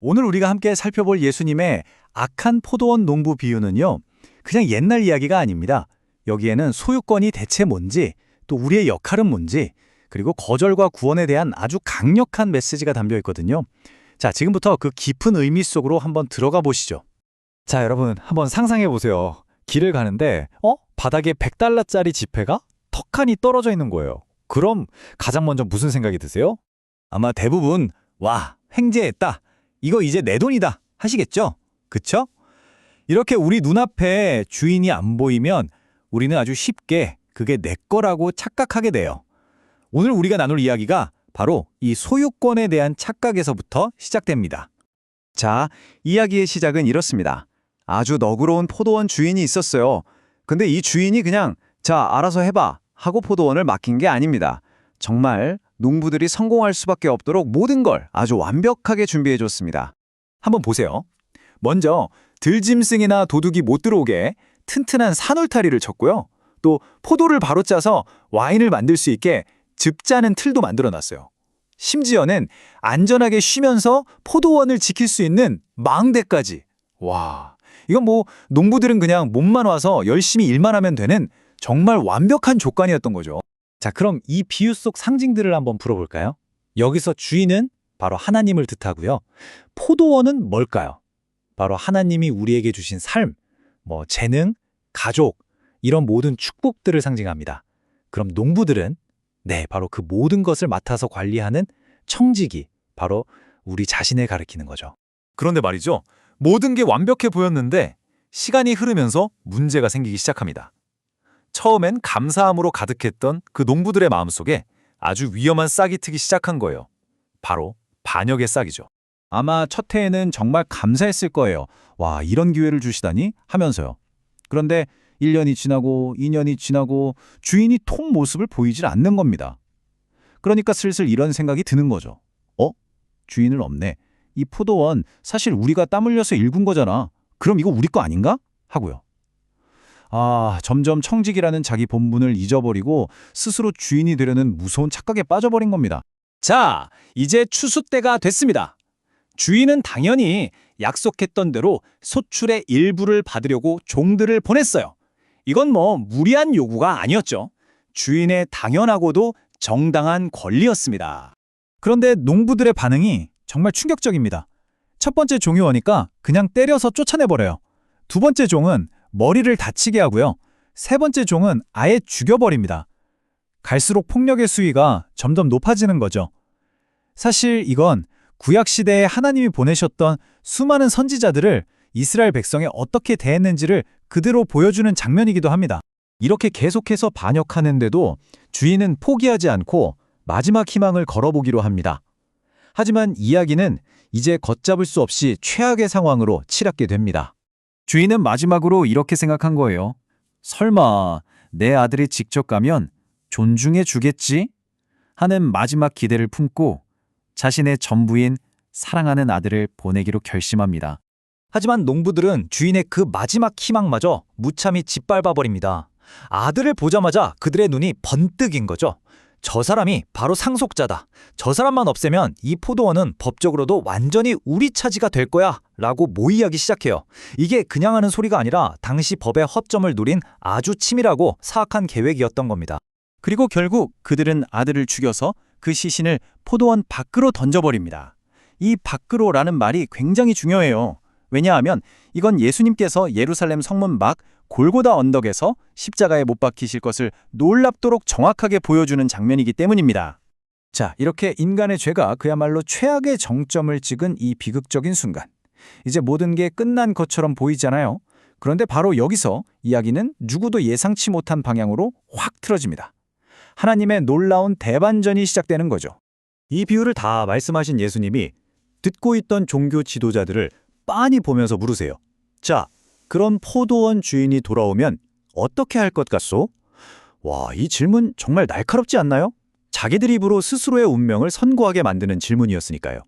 오늘 우리가 함께 살펴볼 예수님의 악한 포도원 농부 비유는요, 그냥 옛날 이야기가 아닙니다. 여기에는 소유권이 대체 뭔지, 또 우리의 역할은 뭔지, 그리고 거절과 구원에 대한 아주 강력한 메시지가 담겨 있거든요. 자, 지금부터 그 깊은 의미 속으로 한번 들어가 보시죠. 자, 여러분 한번 상상해 보세요. 길을 가는데 바닥에 100달러짜리 지폐가 턱하니 떨어져 있는 거예요. 그럼 가장 먼저 무슨 생각이 드세요? 아마 대부분 와, 횡재했다. 이거 이제 내 돈이다 하시겠죠? 그쵸? 이렇게 우리 눈앞에 주인이 안 보이면 우리는 아주 쉽게 그게 내 거라고 착각하게 돼요. 오늘 우리가 나눌 이야기가 바로 이 소유권에 대한 착각에서부터 시작됩니다. 자, 이야기의 시작은 이렇습니다. 아주 너그러운 포도원 주인이 있었어요. 근데 이 주인이 그냥 자, 알아서 해봐 하고 포도원을 맡긴 게 아닙니다. 정말 농부들이 성공할 수밖에 없도록 모든 걸 아주 완벽하게 준비해줬습니다. 한번 보세요. 먼저 들짐승이나 도둑이 못 들어오게 튼튼한 산울타리를 쳤고요. 또 포도를 바로 짜서 와인을 만들 수 있게 즙 짜는 틀도 만들어놨어요. 심지어는 안전하게 쉬면서 포도원을 지킬 수 있는 망대까지. 와, 이건 뭐 농부들은 그냥 몸만 와서 열심히 일만 하면 되는 정말 완벽한 조건이었던 거죠. 자, 그럼 이 비유 속 상징들을 한번 풀어볼까요? 여기서 주인은 바로 하나님을 뜻하고요. 포도원은 뭘까요? 바로 하나님이 우리에게 주신 삶, 재능, 가족, 이런 모든 축복들을 상징합니다. 그럼 농부들은 바로 그 모든 것을 맡아서 관리하는 청지기, 바로 우리 자신을 가리키는 거죠. 그런데 말이죠. 모든 게 완벽해 보였는데 시간이 흐르면서 문제가 생기기 시작합니다. 처음엔 감사함으로 가득했던 그 농부들의 마음속에 아주 위험한 싹이 트기 시작한 거예요. 바로 반역의 싹이죠. 아마 첫 해에는 정말 감사했을 거예요. 와, 이런 기회를 주시다니 하면서요. 그런데 1년이 지나고 2년이 지나고 주인이 통 모습을 보이질 않는 겁니다. 그러니까 슬슬 이런 생각이 드는 거죠. 주인은 없네. 이 포도원 사실 우리가 땀 흘려서 일군 거잖아. 그럼 이거 우리 거 아닌가? 하고요. 점점 청직이라는 자기 본분을 잊어버리고 스스로 주인이 되려는 무서운 착각에 빠져버린 겁니다. 자, 이제 추수 때가 됐습니다. 주인은 당연히 약속했던 대로 소출의 일부를 받으려고 종들을 보냈어요. 이건 무리한 요구가 아니었죠. 주인의 당연하고도 정당한 권리였습니다. 그런데 농부들의 반응이 정말 충격적입니다. 첫 번째 종이 오니까 그냥 때려서 쫓아내버려요. 두 번째 종은 머리를 다치게 하고요. 세 번째 종은 아예 죽여버립니다. 갈수록 폭력의 수위가 점점 높아지는 거죠. 사실 이건 구약시대에 하나님이 보내셨던 수많은 선지자들을 이스라엘 백성이 어떻게 대했는지를 그대로 보여주는 장면이기도 합니다. 이렇게 계속해서 반역하는데도 주인은 포기하지 않고 마지막 희망을 걸어보기로 합니다. 하지만 이야기는 이제 걷잡을 수 없이 최악의 상황으로 치닫게 됩니다. 주인은 마지막으로 이렇게 생각한 거예요. 설마 내 아들이 직접 가면 존중해 주겠지? 하는 마지막 기대를 품고 자신의 전부인 사랑하는 아들을 보내기로 결심합니다. 하지만 농부들은 주인의 그 마지막 희망마저 무참히 짓밟아버립니다. 아들을 보자마자 그들의 눈이 번뜩인 거죠. 저 사람이 바로 상속자다. 저 사람만 없애면 이 포도원은 법적으로도 완전히 우리 차지가 될 거야 라고 모의하기 시작해요. 이게 그냥 하는 소리가 아니라 당시 법의 허점을 노린 아주 치밀하고 사악한 계획이었던 겁니다. 그리고 결국 그들은 아들을 죽여서 그 시신을 포도원 밖으로 던져버립니다. 이 밖으로라는 말이 굉장히 중요해요. 왜냐하면 이건 예수님께서 예루살렘 성문 밖 골고다 언덕에서 십자가에 못 박히실 것을 놀랍도록 정확하게 보여주는 장면이기 때문입니다. 자, 이렇게 인간의 죄가 그야말로 최악의 정점을 찍은 이 비극적인 순간. 이제 모든 게 끝난 것처럼 보이잖아요. 그런데 바로 여기서 이야기는 누구도 예상치 못한 방향으로 확 틀어집니다. 하나님의 놀라운 대반전이 시작되는 거죠. 이 비유를 다 말씀하신 예수님이 듣고 있던 종교 지도자들을 빤히 보면서 물으세요. 자, 그럼 포도원 주인이 돌아오면 어떻게 할 것 같소? 와, 이 질문 정말 날카롭지 않나요? 자기들 입으로 스스로의 운명을 선고하게 만드는 질문이었으니까요.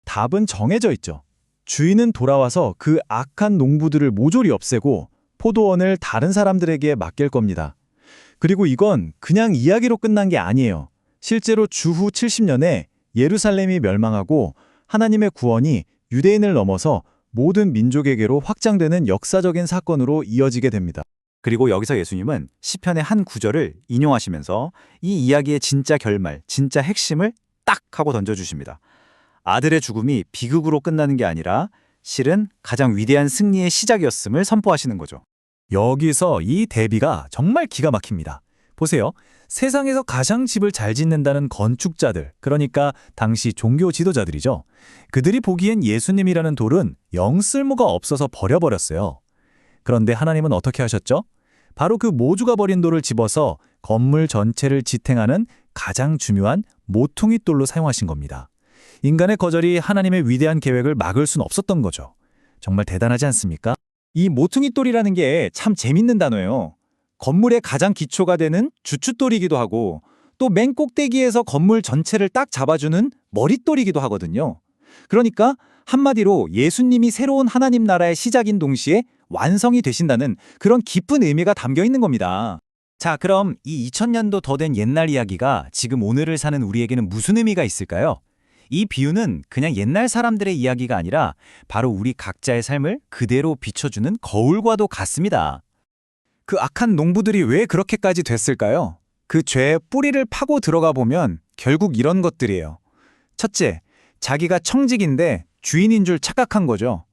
답은 정해져 있죠. 주인은 돌아와서 그 악한 농부들을 모조리 없애고 포도원을 다른 사람들에게 맡길 겁니다. 그리고 이건 그냥 이야기로 끝난 게 아니에요. 실제로 주후 70년에 예루살렘이 멸망하고 하나님의 구원이 유대인을 넘어서 모든 민족에게로 확장되는 역사적인 사건으로 이어지게 됩니다. 그리고 여기서 예수님은 시편의 한 구절을 인용하시면서 이 이야기의 진짜 결말, 진짜 핵심을 딱 하고 던져주십니다. 아들의 죽음이 비극으로 끝나는 게 아니라 실은 가장 위대한 승리의 시작이었음을 선포하시는 거죠. 여기서 이 대비가 정말 기가 막힙니다. 보세요. 세상에서 가장 집을 잘 짓는다는 건축자들, 그러니까 당시 종교 지도자들이죠. 그들이 보기엔 예수님이라는 돌은 영 쓸모가 없어서 버려버렸어요. 그런데 하나님은 어떻게 하셨죠? 바로 그 모주가 버린 돌을 집어서 건물 전체를 지탱하는 가장 중요한 모퉁이 돌로 사용하신 겁니다. 인간의 거절이 하나님의 위대한 계획을 막을 순 없었던 거죠. 정말 대단하지 않습니까? 이 모퉁이 돌이라는 게 참 재밌는 단어예요. 건물의 가장 기초가 되는 주춧돌이기도 하고 또 맨 꼭대기에서 건물 전체를 딱 잡아주는 머릿돌이기도 하거든요. 그러니까 한마디로 예수님이 새로운 하나님 나라의 시작인 동시에 완성이 되신다는 그런 깊은 의미가 담겨 있는 겁니다. 자, 그럼 이 2000년도 더 된 옛날 이야기가 지금 오늘을 사는 우리에게는 무슨 의미가 있을까요? 이 비유는 그냥 옛날 사람들의 이야기가 아니라 바로 우리 각자의 삶을 그대로 비춰주는 거울과도 같습니다. 그 악한 농부들이 왜 그렇게까지 됐을까요? 그 죄의 뿌리를 파고 들어가 보면 결국 이런 것들이에요. 첫째, 자기가 청직인데 주인인 줄 착각한 거죠.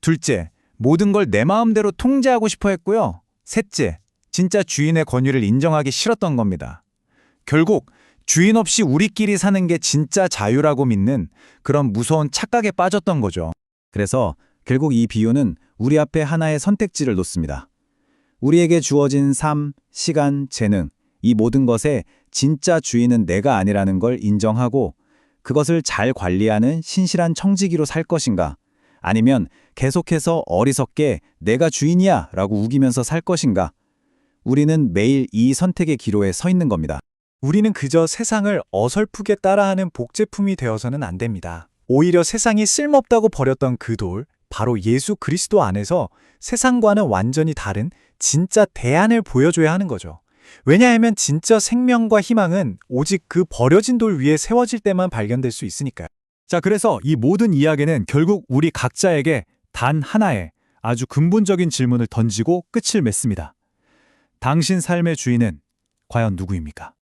둘째, 모든 걸 내 마음대로 통제하고 싶어 했고요. 셋째, 진짜 주인의 권위를 인정하기 싫었던 겁니다. 결국 주인 없이 우리끼리 사는 게 진짜 자유라고 믿는 그런 무서운 착각에 빠졌던 거죠. 그래서 결국 이 비유는 우리 앞에 하나의 선택지를 놓습니다. 우리에게 주어진 삶, 시간, 재능, 이 모든 것에 진짜 주인은 내가 아니라는 걸 인정하고 그것을 잘 관리하는 신실한 청지기로 살 것인가, 아니면 계속해서 어리석게 내가 주인이야 라고 우기면서 살 것인가. 우리는 매일 이 선택의 기로에 서 있는 겁니다. 우리는 그저 세상을 어설프게 따라하는 복제품이 되어서는 안 됩니다. 오히려 세상이 쓸모없다고 버렸던 그 돌, 바로 예수 그리스도 안에서 세상과는 완전히 다른 진짜 대안을 보여줘야 하는 거죠. 왜냐하면 진짜 생명과 희망은 오직 그 버려진 돌 위에 세워질 때만 발견될 수 있으니까요. 자, 그래서 이 모든 이야기는 결국 우리 각자에게 단 하나의 아주 근본적인 질문을 던지고 끝을 맺습니다. 당신 삶의 주인은 과연 누구입니까?